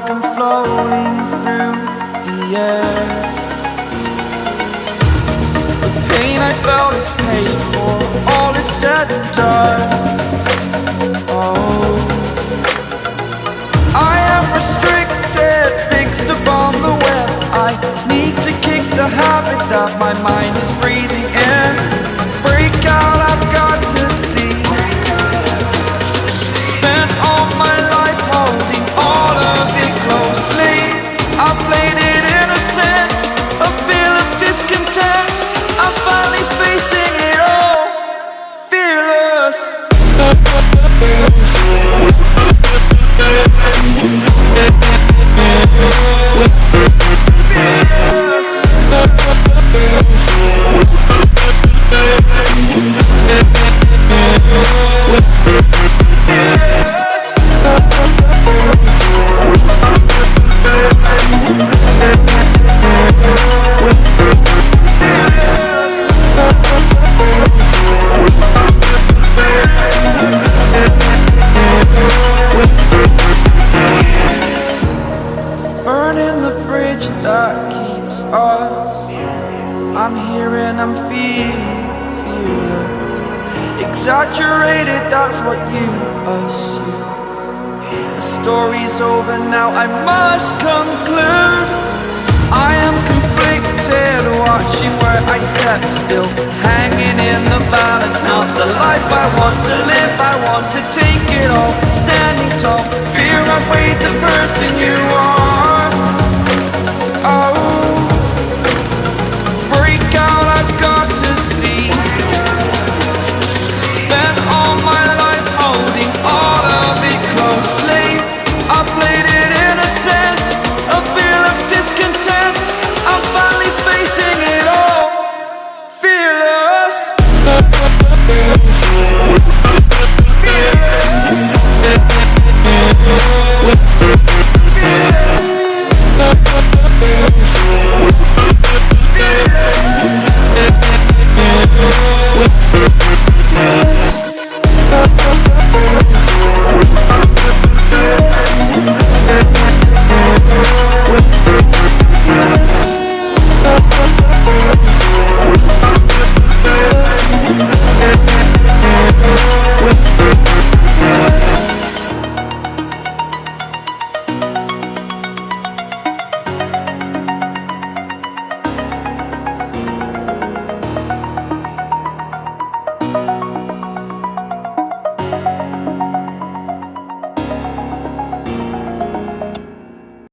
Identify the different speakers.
Speaker 1: like I'm floating through the air. The pain I felt is paid for, all is said and done. Oh, I am restricted, fixed upon the web. I need to kick the habit that my mind is breathing in. Break out, I've got to see. Spent all my life holding all of it closely. I played it innocent, a feel of discontent. I'm finally facing it all, fearless. Burning the bridge that keeps us. I'm here and I'm feeling fearless. Exaggerated, that's what you assume. The story's over now, I must conclude. I am conflicted, watching where I step still, hanging in the balance. Not the life I want to live, I want to take it all. Standing tall, fear I weighed the person you